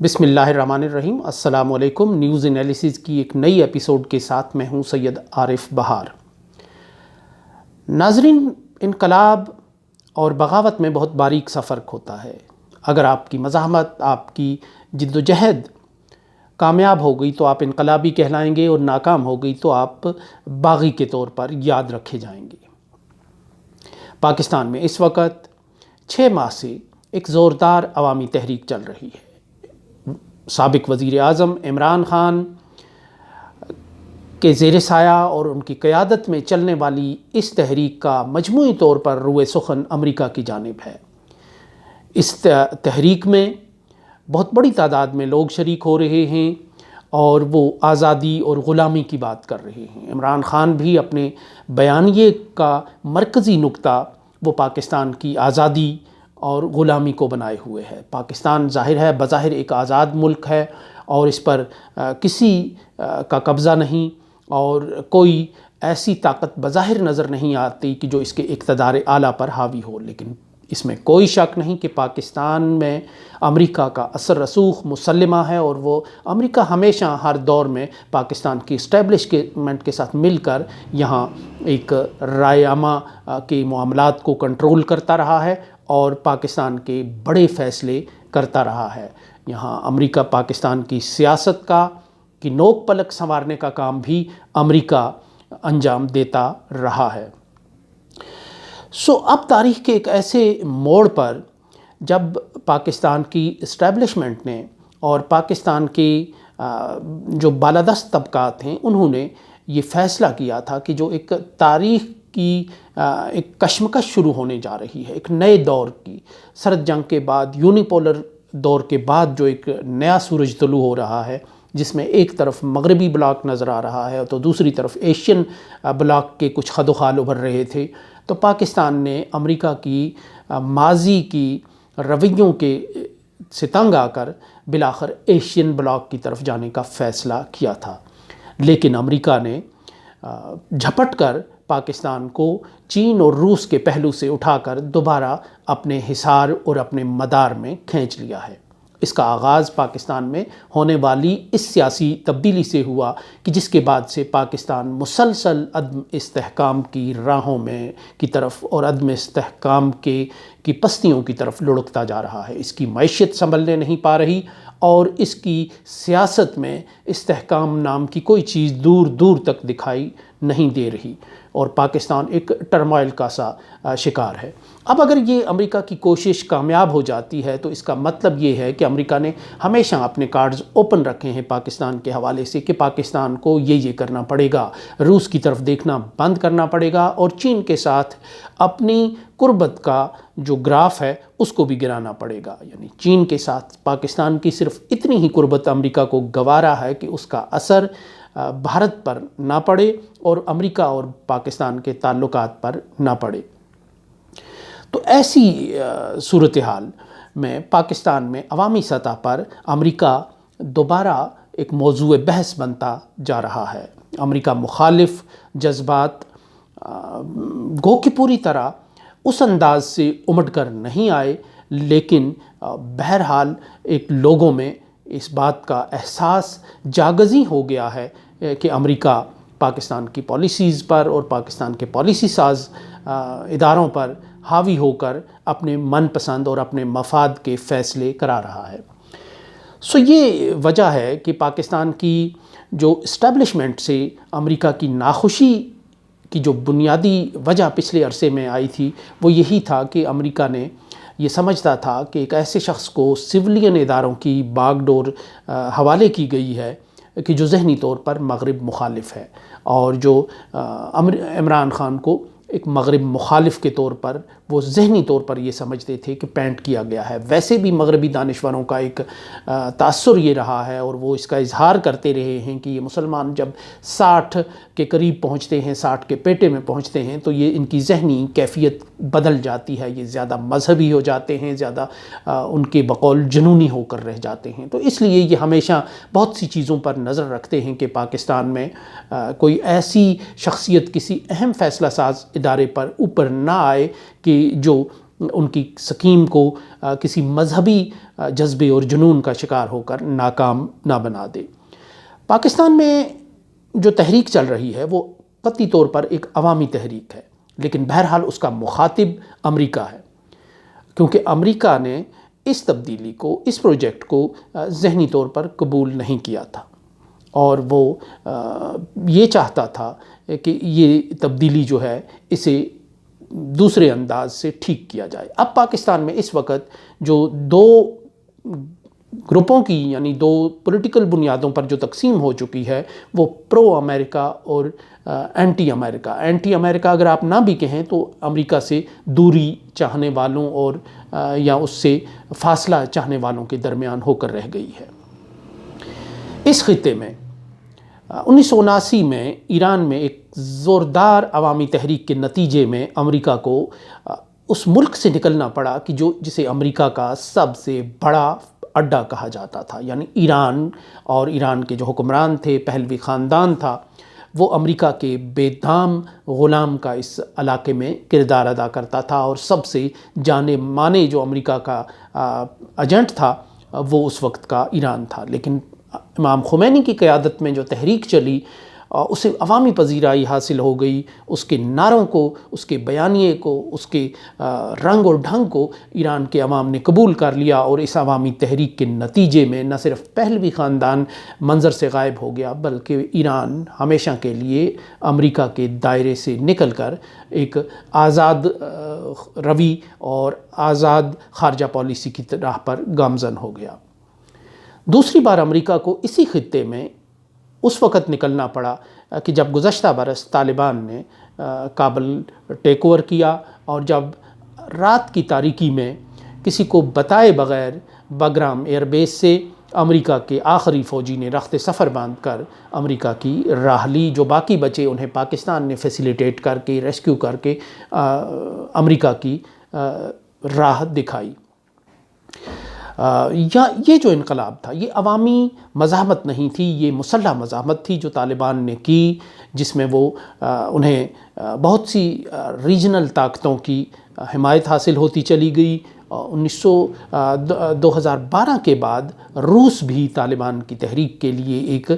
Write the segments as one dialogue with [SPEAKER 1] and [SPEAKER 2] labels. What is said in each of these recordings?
[SPEAKER 1] بسم اللہ الرحمن الرحیم۔ السلام علیکم۔ نیوز انالیسز کی ایک نئی ایپیسوڈ کے ساتھ میں ہوں سید عارف بہار۔ ناظرین، انقلاب اور بغاوت میں بہت باریک سا فرق ہوتا ہے۔ اگر آپ کی مزاحمت، آپ کی جد و جہد کامیاب ہو گئی تو آپ انقلابی کہلائیں گے، اور ناکام ہو گئی تو آپ باغی کے طور پر یاد رکھے جائیں گے۔ پاکستان میں اس وقت 6 ماہ سے ایک زوردار عوامی تحریک چل رہی ہے۔ سابق وزیر اعظم عمران خان کے زیر سایہ اور ان کی قیادت میں چلنے والی اس تحریک کا مجموعی طور پر روئے سخن امریکہ کی جانب ہے۔ اس تحریک میں بہت بڑی تعداد میں لوگ شریک ہو رہے ہیں اور وہ آزادی اور غلامی کی بات کر رہے ہیں۔ عمران خان بھی اپنے بیانیے کا مرکزی نقطہ وہ پاکستان کی آزادی اور غلامی کو بنائے ہوئے ہے۔ پاکستان ظاہر ہے بظاہر ایک آزاد ملک ہے اور اس پر کسی کا قبضہ نہیں، اور کوئی ایسی طاقت بظاہر نظر نہیں آتی کہ جو اس کے اقتدار اعلیٰ پر حاوی ہو، لیکن اس میں کوئی شک نہیں کہ پاکستان میں امریکہ کا اثر رسوخ مسلمہ ہے، اور وہ امریکہ ہمیشہ ہر دور میں پاکستان کی اسٹیبلشمنٹ کے ساتھ مل کر یہاں ایک رائے عامہ کے معاملات کو کنٹرول کرتا رہا ہے اور پاکستان کے بڑے فیصلے کرتا رہا ہے۔ یہاں امریکہ پاکستان کی سیاست کی نوک پلک سنوارنے کا کام بھی امریکہ انجام دیتا رہا ہے۔ اب تاریخ کے ایک ایسے موڑ پر جب پاکستان کی اسٹیبلشمنٹ نے اور پاکستان کے جو بالادست طبقات ہیں انہوں نے یہ فیصلہ کیا تھا کہ جو ایک تاریخ کی ایک کشمکش شروع ہونے جا رہی ہے، ایک نئے دور کی، سرد جنگ کے بعد یونیپولر دور کے بعد جو ایک نیا سورج طلوع ہو رہا ہے، جس میں ایک طرف مغربی بلاک نظر آ رہا ہے تو دوسری طرف ایشین بلاک کے کچھ خد و خال ابھر رہے تھے، تو پاکستان نے امریکہ کی ماضی کی رویوں کے سے تنگ آ کر بالآخر ایشین بلاک کی طرف جانے کا فیصلہ کیا تھا۔ لیکن امریکہ نے جھپٹ کر پاکستان کو چین اور روس کے پہلو سے اٹھا کر دوبارہ اپنے حصار اور اپنے مدار میں کھینچ لیا ہے۔ اس کا آغاز پاکستان میں ہونے والی اس سیاسی تبدیلی سے ہوا کہ جس کے بعد سے پاکستان مسلسل عدم استحکام کی راہوں میں کی طرف اور عدم استحکام کی پستیوں کی طرف لڑکتا جا رہا ہے۔ اس کی معیشت سنبھلنے نہیں پا رہی اور اس کی سیاست میں استحکام نام کی کوئی چیز دور دور تک دکھائی نہیں دے رہی، اور پاکستان ایک ٹرمائل کا سا شکار ہے۔ اب اگر یہ امریکہ کی کوشش کامیاب ہو جاتی ہے تو اس کا مطلب یہ ہے کہ امریکہ نے ہمیشہ اپنے کارڈز اوپن رکھے ہیں پاکستان کے حوالے سے کہ پاکستان کو یہ کرنا پڑے گا، روس کی طرف دیکھنا بند کرنا پڑے گا، اور چین کے ساتھ اپنی قربت کا جو گراف ہے اس کو بھی گرانا پڑے گا۔ یعنی چین کے ساتھ پاکستان کی صرف اتنی ہی قربت امریکہ کو گوارا ہے کہ اس کا اثر بھارت پر نہ پڑے اور امریکہ اور پاکستان کے تعلقات پر نہ پڑے۔ تو ایسی صورتحال میں پاکستان میں عوامی سطح پر امریکہ دوبارہ ایک موضوع بحث بنتا جا رہا ہے۔ امریکہ مخالف جذبات گو کہ پوری طرح اس انداز سے امٹ کر نہیں آئے، لیکن بہرحال ایک لوگوں میں اس بات کا احساس جاگزی ہو گیا ہے کہ امریکہ پاکستان کی پالیسیز پر اور پاکستان کے پالیسی ساز اداروں پر حاوی ہو کر اپنے من پسند اور اپنے مفاد کے فیصلے کرا رہا ہے۔ یہ وجہ ہے کہ پاکستان کی جو اسٹیبلشمنٹ سے امریکہ کی ناخوشی کی جو بنیادی وجہ پچھلے عرصے میں آئی تھی وہ یہی تھا کہ امریکہ نے یہ سمجھتا تھا کہ ایک ایسے شخص کو سویلین اداروں کی باغ ڈور حوالے کی گئی ہے کہ جو ذہنی طور پر مغرب مخالف ہے، اور جو عمران خان کو ایک مغرب مخالف کے طور پر وہ ذہنی طور پر یہ سمجھتے تھے کہ پینٹ کیا گیا ہے۔ ویسے بھی مغربی دانشوروں کا ایک تاثر یہ رہا ہے اور وہ اس کا اظہار کرتے رہے ہیں کہ یہ مسلمان جب 60 کے قریب پہنچتے ہیں، 60 کے پیٹے میں پہنچتے ہیں تو یہ ان کی ذہنی کیفیت بدل جاتی ہے، یہ زیادہ مذہبی ہو جاتے ہیں، زیادہ ان کے بقول جنونی ہو کر رہ جاتے ہیں۔ تو اس لیے یہ ہمیشہ بہت سی چیزوں پر نظر رکھتے ہیں کہ پاکستان میں کوئی ایسی شخصیت کسی اہم فیصلہ ساز ادارے پر اوپر نہ آئے کہ جو ان کی سکیم کو کسی مذہبی جذبے اور جنون کا شکار ہو کر ناکام نہ بنا دے۔ پاکستان میں جو تحریک چل رہی ہے وہ قطعی طور پر ایک عوامی تحریک ہے، لیکن بہرحال اس کا مخاطب امریکہ ہے، کیونکہ امریکہ نے اس تبدیلی کو، اس پروجیکٹ کو ذہنی طور پر قبول نہیں کیا تھا، اور وہ یہ چاہتا تھا کہ یہ تبدیلی جو ہے اسے دوسرے انداز سے ٹھیک کیا جائے۔ اب پاکستان میں اس وقت جو دو گروپوں کی، یعنی دو پولیٹیکل بنیادوں پر جو تقسیم ہو چکی ہے، وہ پرو امریکہ اور اینٹی امریکہ۔ اینٹی امریکہ اگر آپ نہ بھی کہیں تو امریکہ سے دوری چاہنے والوں اور یا اس سے فاصلہ چاہنے والوں کے درمیان ہو کر رہ گئی ہے۔ اس خطے میں 1979 میں ایران میں ایک زوردار عوامی تحریک کے نتیجے میں امریکہ کو اس ملک سے نکلنا پڑا کہ جسے امریکہ کا سب سے بڑا اڈا کہا جاتا تھا، یعنی ایران، اور ایران کے جو حکمران تھے، پہلوی خاندان تھا، وہ امریکہ کے بے دام غلام کا اس علاقے میں کردار ادا کرتا تھا، اور سب سے جانے مانے جو امریکہ کا ایجنٹ تھا وہ اس وقت کا ایران تھا۔ لیکن امام خمینی کی قیادت میں جو تحریک چلی اسے عوامی پذیرائی حاصل ہو گئی، اس کے نعروں کو، اس کے بیانیے کو، اس کے رنگ اور ڈھنگ کو ایران کے عوام نے قبول کر لیا، اور اس عوامی تحریک کے نتیجے میں نہ صرف پہلوی خاندان منظر سے غائب ہو گیا، بلکہ ایران ہمیشہ کے لیے امریکہ کے دائرے سے نکل کر ایک آزاد روی اور آزاد خارجہ پالیسی کی راہ پر گامزن ہو گیا۔ دوسری بار امریکہ کو اسی خطے میں اس وقت نکلنا پڑا کہ جب گزشتہ برس طالبان نے کابل ٹیک اوور کیا، اور جب رات کی تاریکی میں کسی کو بتائے بغیر بگرام ایئر بیس سے امریکہ کے آخری فوجی نے رخت سفر باندھ کر امریکہ کی راہ لی، جو باقی بچے انہیں پاکستان نے فیسیلیٹیٹ کر کے، ریسکیو کر کے امریکہ کی راہ دکھائی۔ یہ جو انقلاب تھا یہ عوامی مزاحمت نہیں تھی، یہ مسلح مزاحمت تھی جو طالبان نے کی، جس میں وہ انہیں بہت سی ریجنل طاقتوں کی حمایت حاصل ہوتی چلی گئی۔ 2012 کے بعد روس بھی طالبان کی تحریک کے لیے ایک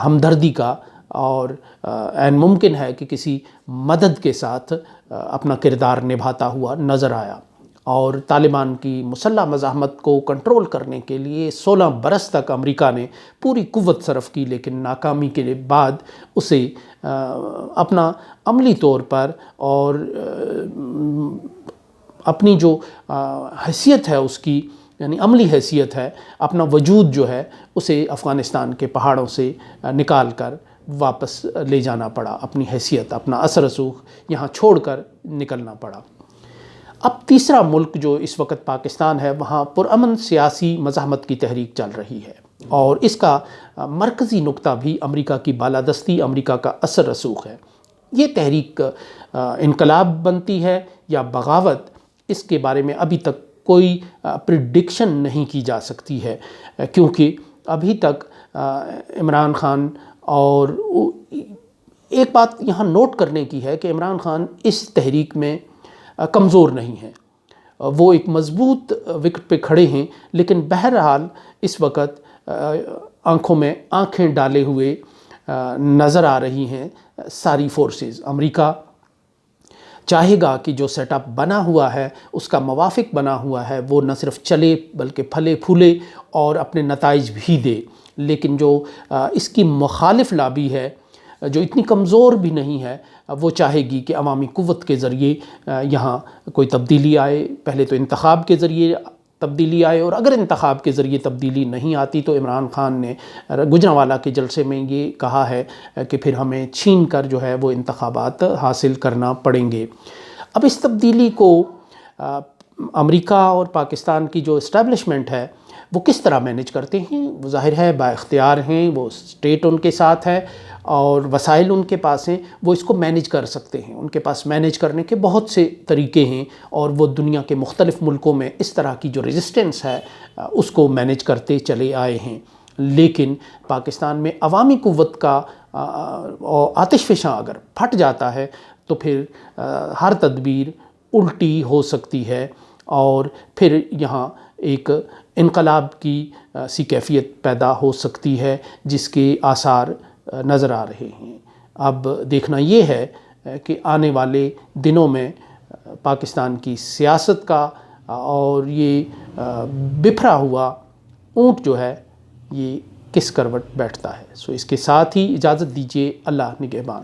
[SPEAKER 1] ہمدردی کا اور عین ممکن ہے کہ کسی مدد کے ساتھ اپنا کردار نبھاتا ہوا نظر آیا، اور طالبان کی مسلح مزاحمت کو کنٹرول کرنے کے لیے 16 برس تک امریکہ نے پوری قوت صرف کی، لیکن ناکامی کے بعد اسے اپنا عملی طور پر اور اپنی جو حیثیت ہے اس کی، یعنی عملی حیثیت ہے، اپنا وجود جو ہے اسے افغانستان کے پہاڑوں سے نکال کر واپس لے جانا پڑا، اپنی حیثیت، اپنا اثر رسوخ یہاں چھوڑ کر نکلنا پڑا۔ اب تیسرا ملک جو اس وقت پاکستان ہے، وہاں پرامن سیاسی مزاحمت کی تحریک چل رہی ہے، اور اس کا مرکزی نقطہ بھی امریکہ کی بالادستی، امریکہ کا اثر رسوخ ہے۔ یہ تحریک انقلاب بنتی ہے یا بغاوت، اس کے بارے میں ابھی تک کوئی پریڈکشن نہیں کی جا سکتی ہے، کیونکہ ابھی تک عمران خان، اور ایک بات یہاں نوٹ کرنے کی ہے کہ عمران خان اس تحریک میں کمزور نہیں ہیں، وہ ایک مضبوط وکٹ پہ کھڑے ہیں، لیکن بہرحال اس وقت آنکھوں میں آنکھیں ڈالے ہوئے نظر آ رہی ہیں ساری فورسز۔ امریکہ چاہے گا کہ جو سیٹ اپ بنا ہوا ہے، اس کا موافق بنا ہوا ہے، وہ نہ صرف چلے بلکہ پھلے پھولے اور اپنے نتائج بھی دے، لیکن جو اس کی مخالف لابی ہے، جو اتنی کمزور بھی نہیں ہے، وہ چاہے گی کہ عوامی قوت کے ذریعے یہاں کوئی تبدیلی آئے، پہلے تو انتخاب کے ذریعے تبدیلی آئے، اور اگر انتخاب کے ذریعے تبدیلی نہیں آتی تو عمران خان نے گجرانوالہ کے جلسے میں یہ کہا ہے کہ پھر ہمیں چھین کر جو ہے وہ انتخابات حاصل کرنا پڑیں گے۔ اب اس تبدیلی کو امریکہ اور پاکستان کی جو اسٹیبلشمنٹ ہے وہ کس طرح مینیج کرتے ہیں؟ وہ ظاہر ہے با اختیار ہیں، وہ اسٹیٹ ان کے ساتھ ہے اور وسائل ان کے پاس ہیں، وہ اس کو مینیج کر سکتے ہیں، ان کے پاس مینیج کرنے کے بہت سے طریقے ہیں، اور وہ دنیا کے مختلف ملکوں میں اس طرح کی جو ریزسٹنس ہے اس کو مینیج کرتے چلے آئے ہیں۔ لیکن پاکستان میں عوامی قوت کا آتش فشاں اگر پھٹ جاتا ہے تو پھر ہر تدبیر الٹی ہو سکتی ہے اور پھر یہاں ایک انقلاب کی سی کیفیت پیدا ہو سکتی ہے جس کے آثار نظر آ رہے ہیں۔ اب دیکھنا یہ ہے کہ آنے والے دنوں میں پاکستان کی سیاست کا اور یہ بکھرا ہوا اونٹ جو ہے یہ کس کروٹ بیٹھتا ہے۔ اس کے ساتھ ہی اجازت دیجیے، اللہ نگہبان۔